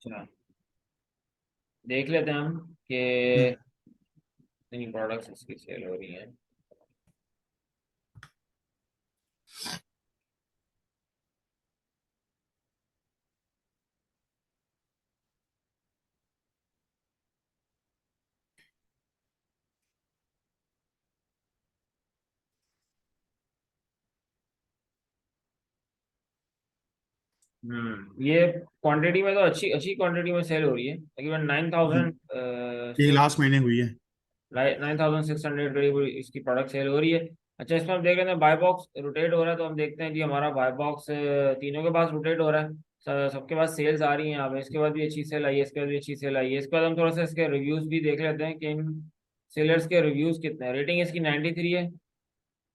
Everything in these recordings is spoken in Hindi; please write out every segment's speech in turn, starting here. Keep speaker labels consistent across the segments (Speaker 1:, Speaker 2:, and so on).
Speaker 1: अच्छा, देख लेते हैं हम कि
Speaker 2: हम्म
Speaker 1: कितनी प्रोडक्ट्स इसकी सेल हो रही हैं। ये क्वांटिटी में तो अच्छी अच्छी क्वांटिटी में सेल हो रही है, तकरीबन नाइन
Speaker 2: हम्म।
Speaker 1: थाउजेंड
Speaker 2: ये लास्ट महीने हुई है।
Speaker 1: 9,600 करीब इसकी प्रोडक्ट सेल हो रही है। अच्छा, इसमें हम देख रहे हैं बाय बॉक्स रोटेट हो रहा है, तो हम देखते हैं जी हमारा बाय बॉक्स तीनों के पास रोटेट हो रहा है। सबके पास सेल्स आ रही हैं यहाँ पे। इसके बाद भी अच्छी सेल आई है, इसके बाद भी अच्छी सेल आई है। इसके बाद हम थोड़ा सा इसके रिव्यूज भी देख लेते हैं कि इन सेलर्स के रिव्यूज कितने हैं। रेटिंग इसकी 93 है,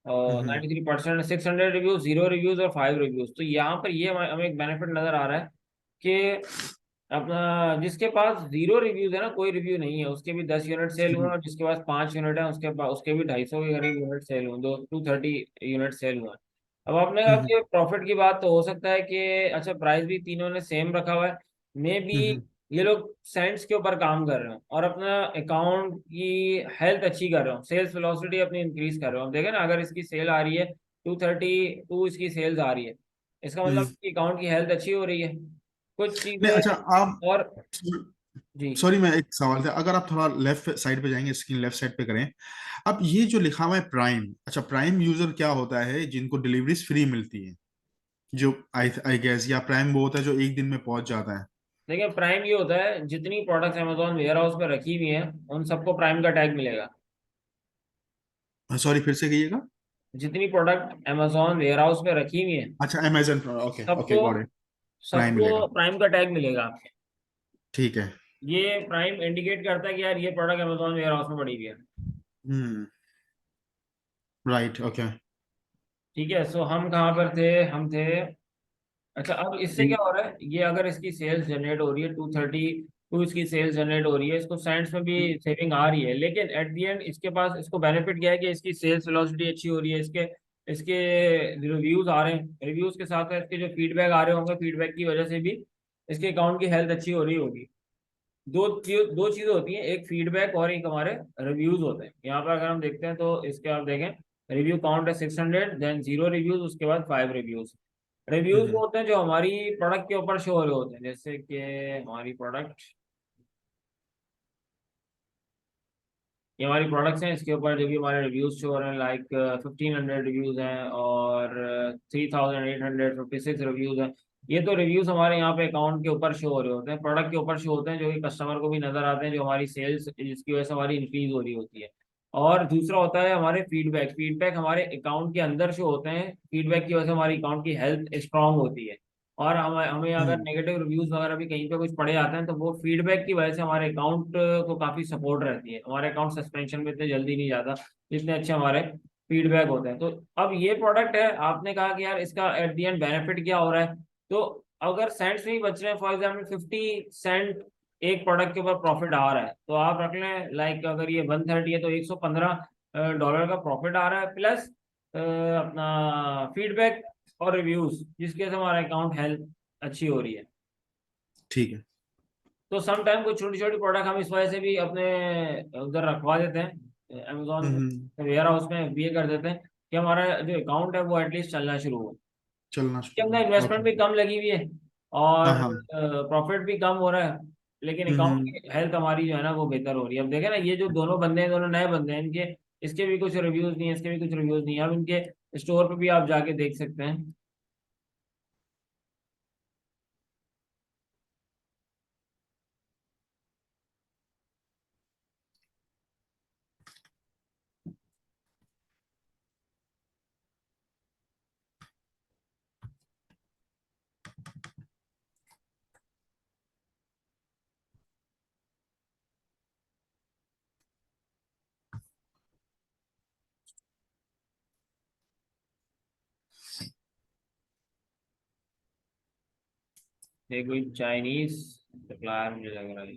Speaker 1: और
Speaker 2: हम्म
Speaker 1: 93%, 600 रिव्यूज, 0 रिव्यूज और 5 रिव्यूज। तो यहाँ पर ये हमें एक बेनिफिट नजर आ रहा है कि अपना जिसके पास 0 रिव्यूज है ना, कोई रिव्यू नहीं है, उसके भी 10 यूनिट सेल हुए,
Speaker 2: हम्म
Speaker 1: और जिसके पास 5 यूनिट है उसके पास, उसके भी 250 के करीब यूनिट सेल हुए, 230 यूनिट सेल हुए। अब आपने कहा
Speaker 2: हम्म
Speaker 1: कि प्रॉफिट की बात, तो हो सकता है कि अच्छा प्राइस भी तीनों ने सेम रखा हुआ है, मे बी
Speaker 2: हम्म
Speaker 1: ये लोग सेंट्स के ऊपर काम कर रहे हो और अपना अकाउंट की हेल्थ अच्छी कर रहे हो, सेल्स वेलोसिटी अपनी इंक्रीज कर रहे हो। अब देखें ना, अगर इसकी सेल आ रही है 232, इसकी सेल्स आ रही है, इसका मतलब
Speaker 2: हम्म।
Speaker 1: अकाउंट की हेल्थ अच्छी हो रही है। कुछ
Speaker 2: नहीं,
Speaker 1: चीजें
Speaker 2: अच्छा आप,
Speaker 1: और जी।
Speaker 2: सॉरी मैं एक सवाल था, अगर आप थोड़ा लेफ्ट साइड पे जाएंगे, स्क्रीन लेफ्ट साइड पे करें। अब ये जो लिखा हुआ है प्राइम, अच्छा प्राइम यूजर क्या होता है? जिनको डिलीवरीज फ्री मिलती है, जो आई आई गेस, या प्राइम वो होता है जो एक दिन में पहुंच जाता है?
Speaker 1: देखिए, प्राइम ये होता है जितनी प्रोडक्ट्स अमेजोन वेयर हाउस पे रखी हुई हैं उन सबको प्राइम का टैग मिलेगा।
Speaker 2: सॉरी, फिर से कहिएगा।
Speaker 1: जितनी प्रोडक्ट अमेजोन वेयर हाउस पे रखी हुई हैं
Speaker 2: अच्छा, अमेजन, ओके
Speaker 1: सबको
Speaker 2: ओके, गॉट इट। प्राइम
Speaker 1: सबको
Speaker 2: मिलेगा।
Speaker 1: प्राइम का टैग मिलेगा।
Speaker 2: ठीक है।
Speaker 1: ये प्राइम इंडिकेट करता है कि यार ये प्रोडक्ट अमेजोन वेयर हाउस में पड़ी हुई है।
Speaker 2: हम्म। Right, okay.
Speaker 1: ठीक है, सो हम कहाँ पर थे? हम थे, अच्छा अब इससे क्या हो रहा है, ये अगर इसकी सेल्स जनरेट हो रही है 232, इसकी सेल्स जनरेट हो रही है, इसको सेंट्स में भी सेविंग आ रही है, लेकिन एट द एंड इसके पास, इसको बेनिफिट क्या है कि इसकी सेल्स वेलोसिटी अच्छी हो रही है, इसके इसके रिव्यूज आ रहे हैं, रिव्यूज के साथ साथ इसके जो फीडबैक आ रहे होंगे, फीडबैक की वजह से भी इसके अकाउंट की हेल्थ अच्छी हो रही होगी। दो चीजें होती हैं, एक फीडबैक और एक हमारे रिव्यूज होते हैं। यहाँ पर अगर हम देखते हैं तो इसके आप देखें, रिव्यू काउंट है 600, देन 0 रिव्यूज, उसके बाद 5 रिव्यूज। रिव्यूज वो
Speaker 2: हम्म
Speaker 1: होते हैं जो हमारी प्रोडक्ट के ऊपर शो हो रहे होते हैं, जैसे कि हमारी प्रोडक्ट, ये हमारी प्रोडक्ट्स हैं, इसके ऊपर जो भी हमारे रिव्यूज शो हो रहे हैं, लाइक 1,500 रिव्यूज हैं और 3,856 रिव्यूज हैं। ये तो रिव्यूज हमारे यहाँ पे अकाउंट के ऊपर शो हो रहे होते हैं, प्रोडक्ट के ऊपर शो होते हैं, जो कि कस्टमर को भी नजर आते हैं, जो हमारी सेल्स जिसकी वजह से हमारी इंक्रीज हो रही होती है। और दूसरा होता है हमारे फीडबैक, फीडबैक हमारे अकाउंट के अंदर शो होते हैं, फीडबैक की वजह से हमारी अकाउंट की हेल्थ स्ट्रांग होती है। और हमें हमें अगर
Speaker 2: हम्म
Speaker 1: नेगेटिव रिव्यूज वगैरह भी कहीं पे कुछ पड़े आते हैं, तो वो फीडबैक की वजह से हमारे अकाउंट को काफी सपोर्ट रहती है, हमारे अकाउंट सस्पेंशन में इतने जल्दी नहीं जाता जितने अच्छे हमारे फीडबैक होते हैं। तो अब ये प्रोडक्ट है, आपने कहा कि यार इसका एट द एंड बेनिफिट क्या हो रहा है, तो अगर सेंट्स में ही बच रहे हैं, फॉर एग्जाम्पल 50 सेंट एक प्रोडक्ट के ऊपर प्रॉफिट आ रहा है, तो आप रख लें लाइक अगर ये 130 है तो $115 का प्रॉफिट आ रहा है, प्लस अपना फीडबैक और रिव्यूज, जिसके से हमारा अकाउंट हेल्थ अच्छी हो रही है।
Speaker 2: ठीक है।
Speaker 1: तो सम टाइम कोई छोटी छोटी प्रोडक्ट हम इस वजह से भी अपने उधर रखवा देते हैं अमेजोन
Speaker 2: हम्म।
Speaker 1: वेयर हाउस में, ये कर देते हैं कि हमारा जो अकाउंट है वो एटलीस्ट चलना शुरू हो,
Speaker 2: चलना
Speaker 1: कि
Speaker 2: शुरू
Speaker 1: हमने
Speaker 2: करें,
Speaker 1: इन्वेस्टमेंट
Speaker 2: ओके।
Speaker 1: भी कम लगी हुई है
Speaker 2: हाँ
Speaker 1: और
Speaker 2: हाँ।
Speaker 1: प्रॉफिट भी कम हो रहा है, लेकिन अकाउंट
Speaker 2: हम्म।
Speaker 1: की हेल्थ हमारी जो है ना वो बेहतर हो रही है। अब देखें ना, ये जो दोनों बंदे हैं, दोनों नए बंदे हैं, इनके इसके भी कुछ रिव्यूज नहीं है, इसके भी कुछ रिव्यूज नहीं है। अब इनके स्टोर पे भी आप जाके देख सकते हैं। ये कोई चाइनीज सप्लायर मुझे लग रहा है।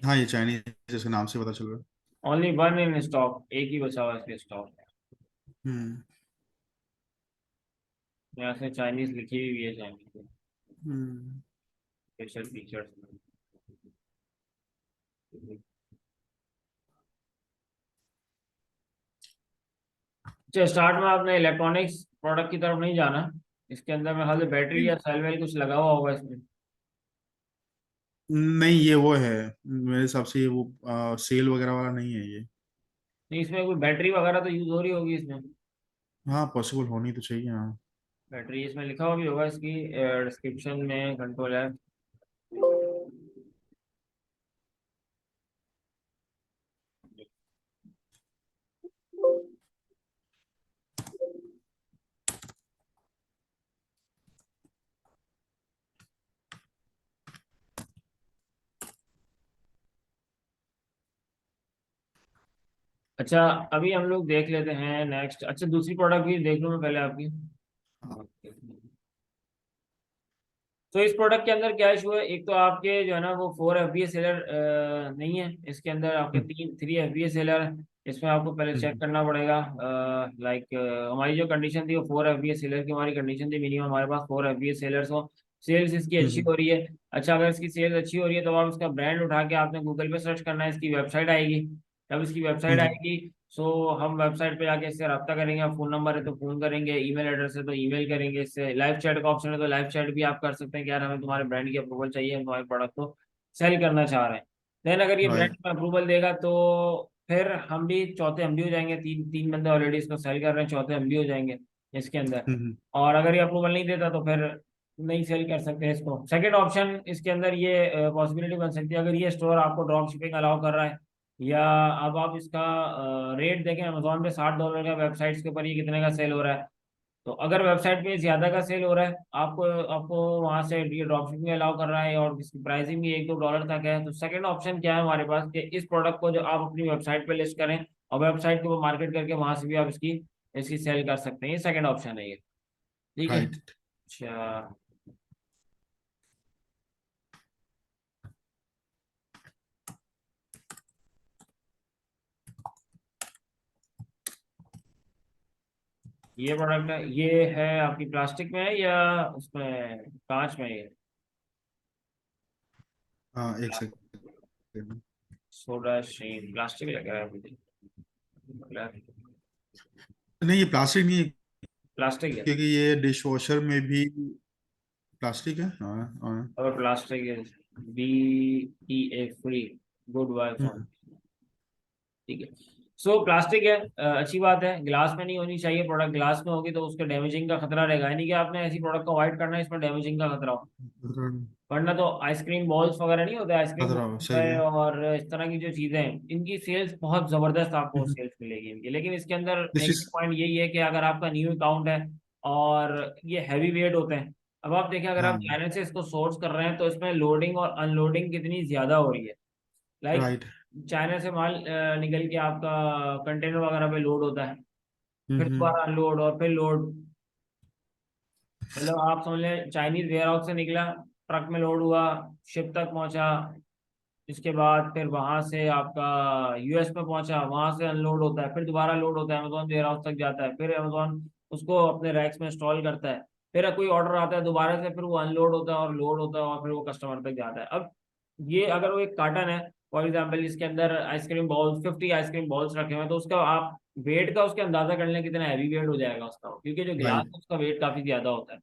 Speaker 2: हाँ, ये चाइनीज, जिसके नाम से पता चल रहा है।
Speaker 1: ओनली वन इन स्टॉक, एक ही बचा हुआ है इसके स्टॉक में।
Speaker 2: हम्म
Speaker 1: यहाँ से चाइनीज लिखी हुई है, चाइनीज।
Speaker 2: हम्म।
Speaker 1: Special features. अच्छा, स्टार्ट में आपने इलेक्ट्रॉनिक्स प्रोडक्ट की तरफ नहीं जाना। इसके अंदर में हाल बैटरी या सेल वेल कुछ लगा हुआ होगा इसमें।
Speaker 2: नहीं, ये वो है, मेरे हिसाब से ये वो सेल वगैरह वाला नहीं है ये।
Speaker 1: नहीं, इसमें कोई बैटरी वगैरह तो यूज हो रही होगी इसमें।
Speaker 2: हाँ, पॉसिबल होनी तो चाहिए, हाँ।
Speaker 1: बैटरी इसमें लिखा हुआ भी होगा इसकी डिस्क्रिप्शन में, कंट्रोल है। अच्छा, अभी हम लोग देख लेते हैं नेक्स्ट। अच्छा, दूसरी प्रोडक्ट भी देख लूँ मैं पहले आपकी। तो इस प्रोडक्ट के अंदर क्या इशू है, एक तो आपके जो है ना वो 4 FPS सेलर नहीं है इसके अंदर, आपके
Speaker 2: हम्म,
Speaker 1: 3 FPS सेलर है। इसमें आपको पहले चेक
Speaker 2: हम्म,
Speaker 1: करना पड़ेगा। लाइक हमारी जो कंडीशन थी वो 4 FPS सेलर की हमारी कंडीशन थी, मिनिमम हमारे पास 4 FPS सेलर्स हो। सेल्स इसकी अच्छी
Speaker 2: हम्म,
Speaker 1: हो रही है। अच्छा, अगर इसकी सेल्स अच्छी हो रही है तो आप इसका ब्रांड उठा के आपने गूगल पे सर्च करना है, इसकी वेबसाइट आएगी। जब इसकी वेबसाइट
Speaker 2: हम्म,
Speaker 1: आएगी, सो हम वेबसाइट पे जाके इससे रब्ता करेंगे। आप फोन नंबर है तो फोन करेंगे, ईमेल एड्रेस है तो ईमेल करेंगे। इससे लाइव चैट का ऑप्शन है तो लाइव चैट भी आप कर सकते हैं कि यार हमें तुम्हारे ब्रांड की अप्रूवल चाहिए, हम तुम्हारे प्रोडक्ट को सेल करना चाह रहे हैं। देन अगर ये ब्रांड
Speaker 2: राइट।
Speaker 1: में अप्रूवल देगा तो फिर हम भी हो जाएंगे। तीन तीन बंदे ऑलरेडी इसको सेल कर रहे हैं, चौथे हम भी हो जाएंगे इसके अंदर।
Speaker 2: हम्म,
Speaker 1: और अगर ये अप्रूवल नहीं देता तो फिर नहीं सेल कर सकते हैं इसको। सेकेंड ऑप्शन इसके अंदर ये पॉसिबिलिटी बन सकती है, अगर ये स्टोर आपको ड्रॉप शिपिंग अलाउ कर रहा है, या अब आप इसका रेट देखें अमेजोन पे $60 का, वेबसाइट्स के ऊपर ये कितने का सेल हो रहा है। तो अगर वेबसाइट पे ज्यादा का सेल हो रहा है, आपको आपको वहां से ये ड्रॉपशिपिंग अलाउ कर रहा है और इसकी प्राइसिंग भी $1-2 तक है, तो सेकंड ऑप्शन क्या है हमारे पास कि इस प्रोडक्ट को जो आप अपनी वेबसाइट पे लिस्ट करें और वेबसाइट के ऊपर मार्केट करके वहां से भी आप इसकी इसकी सेल कर सकते हैं। ये सेकंड ऑप्शन है ये। ठीक है।
Speaker 2: राइट।
Speaker 1: अच्छा, ये प्रोडक्ट है, ये है आपकी प्लास्टिक में है या उसमें कांच में है ये।
Speaker 2: हाँ, एक सेकंड।
Speaker 1: सोडा स्ट्रीम प्लास्टिक लग रहा है मुझे।
Speaker 2: नहीं, ये प्लास्टिक नहीं है,
Speaker 1: प्लास्टिक है।
Speaker 2: क्योंकि ये डिश वॉशर में भी प्लास्टिक है, हाँ, हाँ।
Speaker 1: और प्लास्टिक है। BPA free, good bye for.
Speaker 2: Hmm,
Speaker 1: ठीक है। सो प्लास्टिक है, अच्छी बात है। ग्लास में नहीं होनी चाहिए प्रोडक्ट, ग्लास में होगी तो उसके डैमेजिंग का खतरा रहेगा। यानी कि आपने ऐसी प्रोडक्ट को अवॉइड करना है इसमें डैमेजिंग का खतरा हो।
Speaker 2: खतरा
Speaker 1: वरना तो आइसक्रीम बॉल्स वगैरह नहीं होते, आइसक्रीम
Speaker 2: खतरा हो,
Speaker 1: बॉल्स
Speaker 2: सही
Speaker 1: है
Speaker 2: है।
Speaker 1: और इस तरह की जो चीजें हैं, इनकी सेल्स बहुत जबरदस्त आपको
Speaker 2: हम्म,
Speaker 1: सेल्स मिलेगी इनकी। लेकिन इसके अंदर
Speaker 2: दिस इज।
Speaker 1: नेगेटिव पॉइंट यही है कि अगर आपका न्यू अकाउंट है और ये हैवी वेट होते हैं। अब आप देखें, अगर आप
Speaker 2: हाँ,
Speaker 1: चाइना से इसको सोर्स कर रहे हैं तो इसमें लोडिंग और अनलोडिंग कितनी ज्यादा हो रही है। Like
Speaker 2: right.
Speaker 1: चाइना से माल निकल के आपका कंटेनर वगैरह पे लोड होता है,
Speaker 2: हम्म,
Speaker 1: फिर दोबारा अनलोड और फिर लोड। मतलब आप समझ लें चाइनीज वेयर हाउस से निकला, ट्रक में लोड हुआ, शिप तक पहुंचा, इसके बाद फिर वहां से आपका US में पहुंचा, वहां से अनलोड होता है, फिर दोबारा लोड होता है, अमेजोन वेयर हाउस तक जाता है, फिर अमेजोन उसको अपने रैक्स में इंस्टॉल करता है, फिर कोई ऑर्डर आता है दोबारा से, फिर वो अनलोड होता है और लोड होता है और फिर वो कस्टमर तक जाता है। अब ये अगर वो एक कार्टन है, फॉर एग्जाम्पल इसके अंदर आइसक्रीम बॉल्स 50 आइसक्रीम बॉल्स रखे हुए हैं, तो उसका आप वेट का उसके अंदाजा कर लें कितना हैवी वेट हो जाएगा उसका, क्योंकि जो गिलास
Speaker 2: राइट,
Speaker 1: है उसका वेट काफी ज्यादा होता है।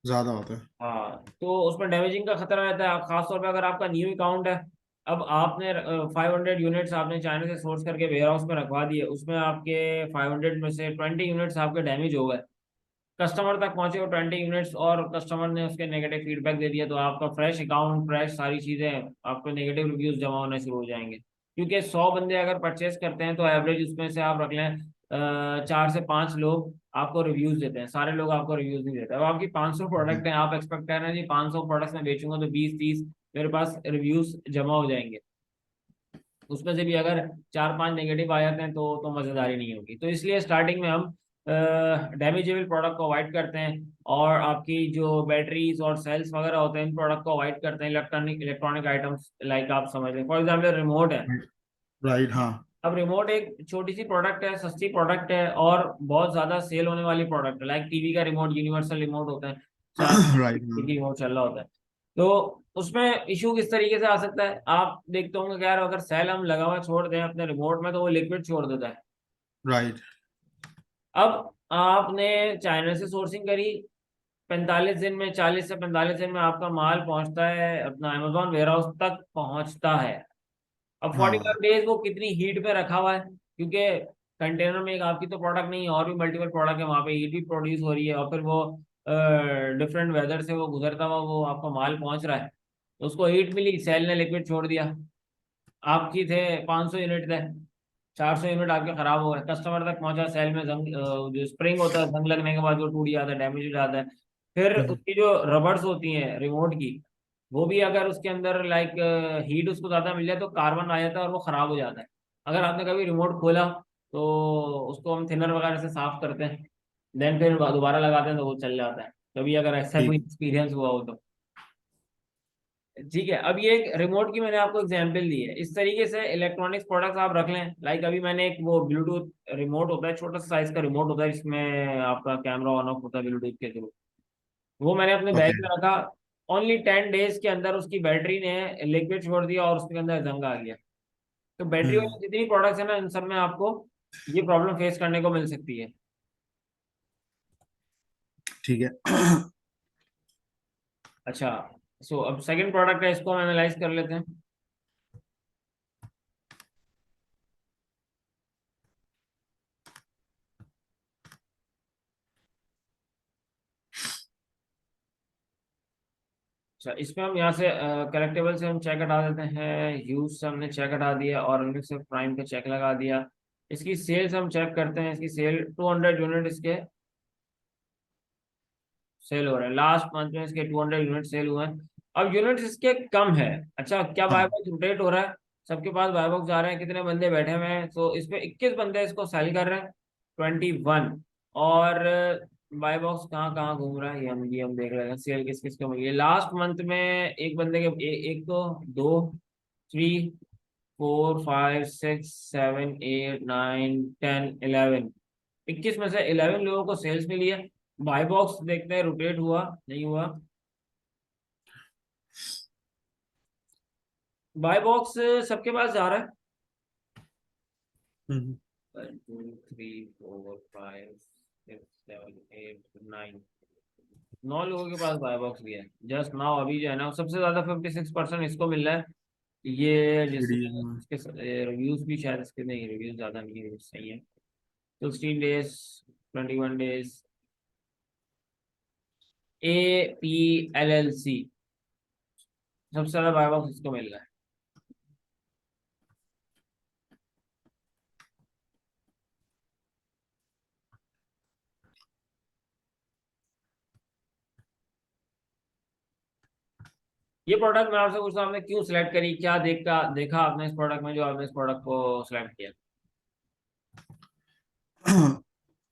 Speaker 2: ज्यादा होता है।
Speaker 1: हाँ, तो उसमें डैमेजिंग का खतरा रहता है, खासतौर पे अगर आपका न्यू अकाउंट है। अब आपने 500 यूनिट्स आपने चाइना से सोर्स करके वेयर हाउस में रखवा दिए, उसमें आपके 500 में से 20 यूनिट्स आपके डैमेज हो गए, कस्टमर तक पहुंचे वो 20 यूनिट्स और कस्टमर ने उसके नेगेटिव फीडबैक दे दिया, तो आपका फ्रेश अकाउंट, फ्रेश सारी चीजें, आपको नेगेटिव रिव्यूज जमा होने शुरू हो जाएंगे। क्योंकि 100 बंदे अगर परचेस करते हैं तो एवरेज उसमें से आप रख लें 4 से 5 लोग आपको रिव्यूज देते हैं, सारे लोग आपको रिव्यूज नहीं देते। अब आपकी 500 प्रोडक्ट हैं, आप एक्सपेक्ट कर रहे हैं जी 500 प्रोडक्ट्स में बेचूंगा तो 20-30 मेरे पास रिव्यूज जमा हो जाएंगे। उसमें से भी अगर 4-5 नेगेटिव आ जाते हैं तो मजेदारी नहीं होगी। तो इसलिए स्टार्टिंग में हम डैमेजेबल प्रोडक्ट को अवॉइड करते हैं और आपकी जो बैटरीज और सेल्स वगैरह होते हैं इन प्रोडक्ट को अवॉइड करते हैं। इलेक्ट्रॉनिक आइटम्स लाइक आप समझ लें फॉर एग्जाम्पल रिमोट है।
Speaker 2: राइट, हाँ।
Speaker 1: अब रिमोट एक छोटी सी प्रोडक्ट है, सस्ती प्रोडक्ट है और बहुत ज्यादा सेल होने वाली प्रोडक्ट है। लाइक टीवी का रिमोट, यूनिवर्सल रिमोट होता है, 4
Speaker 2: राइट, हाँ।
Speaker 1: की रिमोट चल रहा होता है। तो उसमें इशू किस तरीके से आ सकता है, आप देखते होंगे कि यार अगर सेल हम लगा हुआ छोड़ दें अपने रिमोट में तो वो लिक्विड छोड़ देता है।
Speaker 2: राइट।
Speaker 1: अब आपने चाइना से सोर्सिंग करी, 45 दिन में, 40 से 45 दिन में आपका माल पहुंचता है, अपना अमेजोन वेयरहाउस तक पहुंचता है। अब 45 डेज वो कितनी हीट पे रखा हुआ है, क्योंकि कंटेनर में एक आपकी तो प्रोडक्ट नहीं है, और भी मल्टीपल प्रोडक्ट है, वहां पे हीट भी प्रोड्यूस हो रही है, और फिर वो डिफरेंट वेदर से वो गुजरता हुआ वो आपका माल पहुंच रहा है। तो उसको हीट मिली, सेल ने लिक्विड छोड़ दिया। आपकी थे 500 यूनिट थे, 400 यूनिट आपके खराब हो गए, कस्टमर तक पहुंचा, सेल में जंग जो स्प्रिंग होता है, जंग लगने के बाद वो टूट जाता है, डैमेज हो जाता है। फिर उसकी जो रबर्स होती हैं रिमोट की, वो भी अगर उसके अंदर लाइक हीट उसको ज्यादा मिल जाए तो कार्बन आ जाता है और वो खराब हो जाता है। अगर आपने कभी रिमोट खोला तो उसको हम थिनर वगैरह से साफ करते हैं, देन फिर दोबारा लगाते हैं तो वो चल जाता है, कभी अगर ऐसा कोई
Speaker 2: ठीक।
Speaker 1: एक्सपीरियंस हुआ हो तो। ठीक है, अब ये एक रिमोट की मैंने आपको एग्जांपल दी है, इस तरीके से इलेक्ट्रॉनिक्स प्रोडक्ट्स आप रख लें। लाइक अभी मैंने एक वो ब्लूटूथ रिमोट होता है, छोटा सा साइज का रिमोट होता है, इसमें आपका कैमरा ऑन ऑफ होता है ब्लूटूथ के थ्रू, वो मैंने अपने
Speaker 2: ओके।
Speaker 1: बैग में रखा। ओनली 10 डेज के अंदर उसकी बैटरी ने लिक्विड छोड़ दिया और उसके अंदर जंग आ गया। तो बैटरी
Speaker 2: हम्म।
Speaker 1: वाली जितनी प्रोडक्ट्स है ना, इन सब में आपको ये प्रॉब्लम फेस करने को मिल सकती है।
Speaker 2: ठीक है।
Speaker 1: अच्छा, सो अब सेकंड प्रोडक्ट है, इसको हम एनालाइज कर लेते हैं। अच्छा, इसमें हम यहाँ से कलेक्टेबल से हम चेक हटा देते हैं, यूज से हमने चेक हटा दिया, और इनमें से प्राइम पे चेक लगा दिया। इसकी सेल्स हम चेक करते हैं, इसकी सेल 200 यूनिट इसके सेल हो रहे हैं, लास्ट मंथ में इसके 200 यूनिट सेल हुए हैं। अब यूनिट्स इसके कम है। अच्छा, क्या बाय
Speaker 2: हाँ।
Speaker 1: बॉक्स रोटेट हो रहा है, सबके पास बाय बॉक्स जा रहे हैं, कितने बंदे बैठे हुए हैं, तो इस पे 21 बंदे इसको सेल कर रहे हैं, 21। और बाय बॉक्स कहाँ कहाँ घूम रहा है ये हम देख रहे हैं, सेल किस किस को मिली है लास्ट मंथ में। एक बंदे के एक तो दो, 3 4 5 6 7 8 9 10 11, 21 में से 11 लोगों को सेल्स मिली है। बाय बॉक्स देखते हैं रोटेट हुआ नहीं हुआ। बाय बॉक्स सबके पास जा रहा है,
Speaker 2: हम्म।
Speaker 1: 1 2 3 4 5 6 7 8 9, 9 लोगों के पास बाय बॉक्स भी है जस्ट नाउ। अभी जो है ना, सबसे ज्यादा 56% इसको मिल रहा है, ये
Speaker 2: सीरीज
Speaker 1: जिसने
Speaker 2: में।
Speaker 1: इसके रिव्यूज भी शायद इसके नहीं, रिव्यूज ज्यादा नहीं है, सही है। 16 डेज, 21 डेज, APLLC, सबसे ज्यादा बाय बॉक्स इसको मिल रहा है। ये प्रोडक्ट मैं आपसे पूछता हूँ, आपने क्यों सिलेक्ट करी, क्या देखा देखा आपने इस प्रोडक्ट में जो आपने इस प्रोडक्ट को सिलेक्ट किया।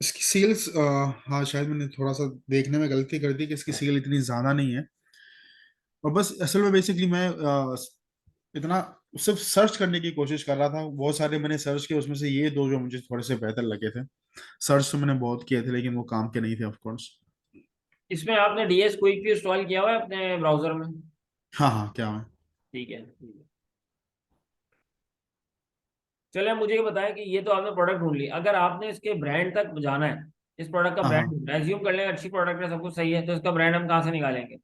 Speaker 2: इसकी सेल्स, हाँ शायद मैंने थोड़ा सा देखने में गलती कर दी कि इसकी सेल इतनी ज्यादा नहीं है। और बस असल में बेसिकली मैं इतना सिर्फ सर्च करने की कोशिश कर रहा था, बहुत सारे मैंने सर्च किए, उसमें से ये दो जो मुझे थोड़े से बेहतर लगे थे। सर्च तो मैंने बहुत किए थे लेकिन वो काम के नहीं थे ऑफ कोर्स।
Speaker 1: इसमें आपने DS क्विक भी इंस्टॉल किया हुआ है अपने ब्राउजर में।
Speaker 2: हाँ हाँ, क्या है।
Speaker 1: ठीक है, ठीक है। चलिए मुझे ये बताएं कि ये तो आपने प्रोडक्ट ढूंढ ली, अगर आपने इसके ब्रांड तक जाना है, इस प्रोडक्ट का
Speaker 2: हाँ हाँ।
Speaker 1: ब्रांड एज्यूम कर लें अच्छी प्रोडक्ट है, सब कुछ सही है, तो इसका ब्रांड हम कहाँ से निकालेंगे।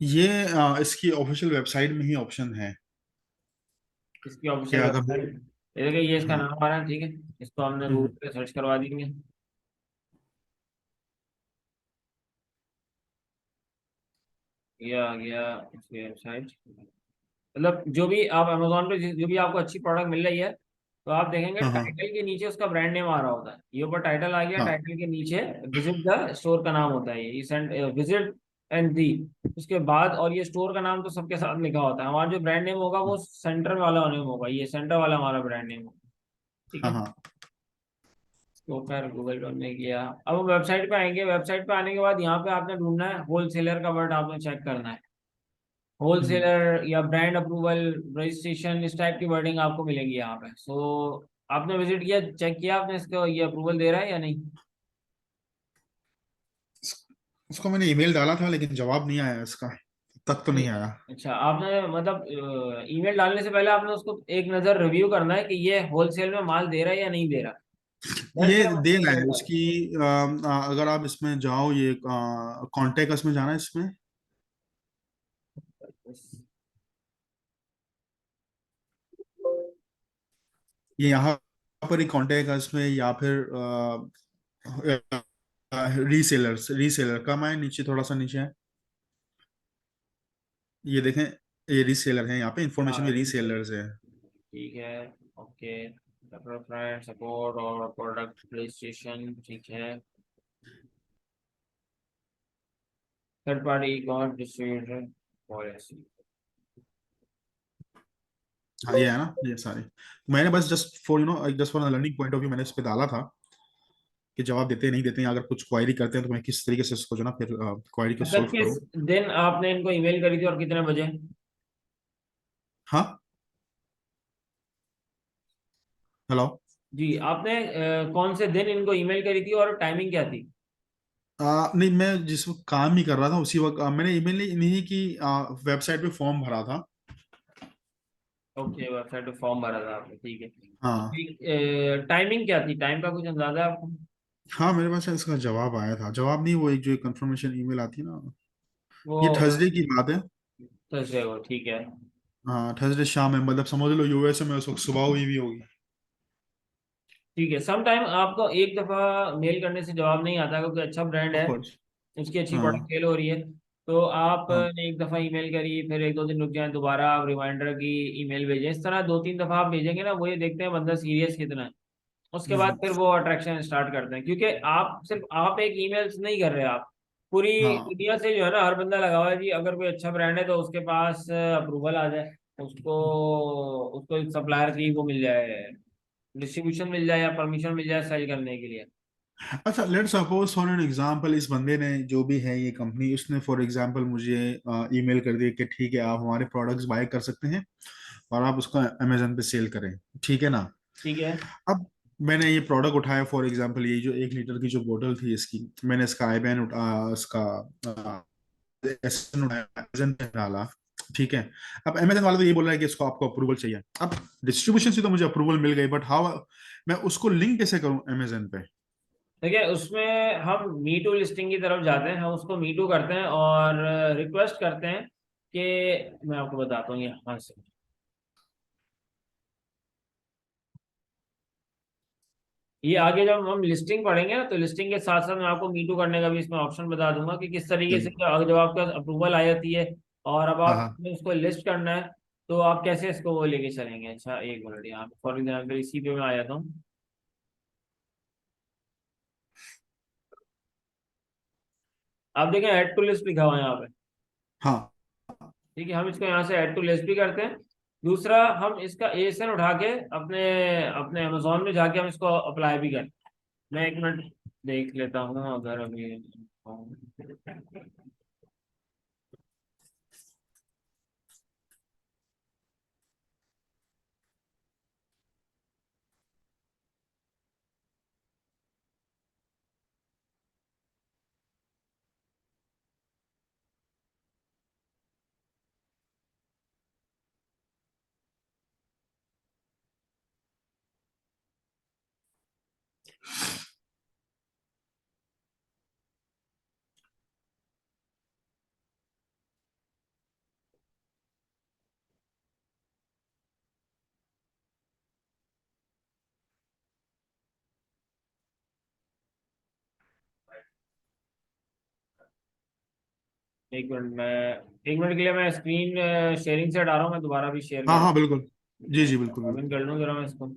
Speaker 2: ये इसकी ऑफिशियल वेबसाइट में ही ऑप्शन है
Speaker 1: इसकी
Speaker 2: कि
Speaker 1: ऑफिशियल
Speaker 2: अगर
Speaker 1: वेबसाइट, ये देखिए ये इसका
Speaker 2: हाँ।
Speaker 1: नाम आ रहा है, ठीक है, इसको हमने गूगल
Speaker 2: हम्म।
Speaker 1: पे सर्च करवा देंगे। ये आ गया इसकी वेबसाइट। मतलब जो भी आप अमेजोन पे जो भी आपको अच्छी प्रोडक्ट मिल रही है, तो आप देखेंगे
Speaker 2: हाँ हाँ।
Speaker 1: टाइटल के नीचे उसका ब्रांड नेम आ रहा होता है, ये ऊपर टाइटल आ गया,
Speaker 2: हाँ
Speaker 1: टाइटल के नीचे विजिट द स्टोर का नाम होता है, ये सेंड विजिट एंड दी, उसके बाद, और ये स्टोर का नाम तो सबके साथ लिखा होता है, हमारा जो ब्रांड नेम होगा वो सेंटर वाला नेम होगा, ये सेंटर वाला हमारा ब्रांड नेम होगा। ठीक
Speaker 2: हाँ
Speaker 1: है,
Speaker 2: हाँ।
Speaker 1: तो फिर गूगल पे हमने किया, अब हम वेबसाइट पे आएंगे, वेबसाइट पे आने के बाद यहाँ पे आपने ढूंढना है होलसेलर का वर्ड, आपने चेक करना है,
Speaker 2: हम्म।
Speaker 1: होलसेलर या ब्रांड अप्रूवल, रजिस्ट्रेशन, इस टाइप की वर्डिंग आपको मिलेगी यहाँ पे। सो आपने विजिट किया, चेक किया आपने इसको, ये अप्रूवल दे रहा है या नहीं।
Speaker 2: उसको मैंने ईमेल डाला था लेकिन जवाब नहीं आया इसका। तक तो नहीं आया।
Speaker 1: अच्छा, आपने मतलब ईमेल डालने से पहले आपने उसको एक नज़र रिव्यू करना है कि ये होलसेल में माल दे रहा है या नहीं दे रहा। देन
Speaker 2: ये
Speaker 1: फिर आप
Speaker 2: दे
Speaker 1: उसको
Speaker 2: रहा
Speaker 1: ईमेल
Speaker 2: है
Speaker 1: डालो।
Speaker 2: उसकी। अगर आप इसमें जाओ, ये कॉन्टेक्ट अस में जाना है इसमें। ये यहाँ पर ही कॉन्टेक्ट अस में, या फिर रीसेलर्स, रीसेलर कम है, नीचे थोड़ा सा नीचे है। ये देखें, ये रीसेलर है, यहाँ पे इंफॉर्मेशन
Speaker 1: हाँ,
Speaker 2: में
Speaker 1: रीसेल,
Speaker 2: रीसेलर्स है।
Speaker 1: ठीक है। ओके, फ्रेंड सपोर्ट और प्रोडक्ट रजिस्ट्रेशन, ठीक है। Third party cost distributor policy.
Speaker 2: हाँ ये है ना, ये सारे मैंने बस just for just for learning point of view मैंने इस पे डाला था कि जवाब देते हैं नहीं देते हैं, अगर कुछ क्वायरी करते हैं तो मैं किस तरीके से इसको जो ना फिर क्वायरी को
Speaker 1: अच्छा,
Speaker 2: सॉल्व
Speaker 1: किस
Speaker 2: करूँ।
Speaker 1: दिन आपने इनको ईमेल करी थी और कितने बजे?
Speaker 2: हाँ। हेलो।
Speaker 1: जी, आपने कौन से दिन इनको ईमेल करी थी और टाइमिंग क्या थी?
Speaker 2: नहीं, मैं जिस वक्त काम ही कर रहा था उसी वक्त मैंने ईमेल नहीं, नहीं की, वेबसाइट पे फॉर्म भरा था।
Speaker 1: ओके, वेबसाइट पे फॉर्म भरा था आपने, ठीक है। तो
Speaker 2: हाँ।
Speaker 1: टाइमिंग क्या थी, टाइम का कुछ अंदाजा है आपको?
Speaker 2: हाँ मेरे पास इसका जवाब आया था, जवाब नहीं, वो एक जो कंफर्मेशन ईमेल आती है ना।
Speaker 1: वो
Speaker 2: ये थर्सडे की बात है।
Speaker 1: थर्सडे को, ठीक है।
Speaker 2: हाँ थर्सडे शाम है, मतलब समझ लो यूएसए में उस वक्त सुबह हुई भी होगी।
Speaker 1: ठीक है, सम टाइम आपको एक दफा मेल करने से जवाब नहीं आता, क्योंकि अच्छा ब्रांड
Speaker 2: ऑफ
Speaker 1: है,
Speaker 2: कोर्स।
Speaker 1: उसकी अच्छी प्रोडक्ट
Speaker 2: हाँ।
Speaker 1: सेल हो रही है। तो आप
Speaker 2: हाँ।
Speaker 1: ने एक दफा ईमेल करी, फिर एक दो दिन रुक जाए, दोबारा आप रिमाइंडर की ईमेल भेजें, इस तरह दो तीन दफा आप भेजेंगे ना, वो ये देखते हैं बंदा सीरियस कितना है। उसके बाद
Speaker 2: हम्म।
Speaker 1: फिर वो अट्रैक्शन स्टार्ट करते हैं, क्योंकि आप सिर्फ आप एक ईमेल नहीं कर रहे, आप पूरी
Speaker 2: हाँ।
Speaker 1: दुनिया से जो है ना, हर बंदा लगा हुआ है जी, अगर कोई अच्छा ब्रांड है तो उसके पास अप्रूवल आ जाए, उसको उसको सप्लायर की वो मिल जाए, डिस्ट्रीब्यूशन मिल जाए या परमिशन मिल जाए सेल करने के लिए।
Speaker 2: अच्छा, let suppose for an example, इस बंदे ने जो भी है ये कंपनी, उसने फॉर एग्जांपल मुझे ईमेल कर दिया कि ठीक है आप हमारे प्रोडक्ट्स बाय कर सकते हैं और आप उसका अमेजन पे सेल करें। ठीक है ना।
Speaker 1: ठीक है।
Speaker 2: अब मैंने ये प्रोडक्ट उठाया, फॉर एग्जांपल ये जो 1 लीटर की जो बोतल थी इसकी, मैंने इसका आईबैन उठा, इसका SN उठाया, अमेजन पे डाला। ठीक है। अब अमेजन वाला तो ये बोल रहा है कि इसको आपको अप्रूवल चाहिए। अब डिस्ट्रीब्यूशन से तो मुझे अप्रूवल मिल गई, बट हाउ मैं उसको लिंक कैसे करूं अमेजन पे।
Speaker 1: देखिए, उसमें हम मी टू लिस्टिंग की तरफ जाते हैं, हम उसको मी टू करते हैं और रिक्वेस्ट करते हैं कि, मैं आपको बताता हूँ यहाँ से। ये आगे जब हम लिस्टिंग पढ़ेंगे ना, तो लिस्टिंग के साथ साथ मैं आपको मी टू करने का भी इसमें ऑप्शन बता दूंगा कि किस तरीके से,
Speaker 2: चलिए।
Speaker 1: जब आपका अप्रूवल आ जाती है और अब
Speaker 2: हाँ
Speaker 1: आप
Speaker 2: हाँ।
Speaker 1: उसको लिस्ट करना है, तो आप कैसे इसको वो लेके चलेंगे। अच्छा, एक मिनट, यहाँ फॉर एग्जाम्पल इसी पे मैं आ जाता हूँ। आप देखें, ऐड टू लिस्ट लिखा हुआ है यहाँ पे।
Speaker 2: हाँ।
Speaker 1: ठीक है, हम इसको यहाँ से ऐड टू लिस्ट भी करते हैं। दूसरा, हम इसका एएसएन उठा के अपने अपने अमेजोन में जाके हम इसको अप्लाई भी करते हैं। मैं एक मिनट देख लेता हूँ, अगर अभी। एक मिनट के लिए मैं स्क्रीन शेयरिंग से हटा रहा हूँ, मैं दोबारा भी शेयर
Speaker 2: हाँ
Speaker 1: कर।
Speaker 2: हाँ बिल्कुल। जी
Speaker 1: मैं
Speaker 2: जी बिल्कुल
Speaker 1: अभी
Speaker 2: बिल्कुल।
Speaker 1: कर लूँ जरा मैं इसको।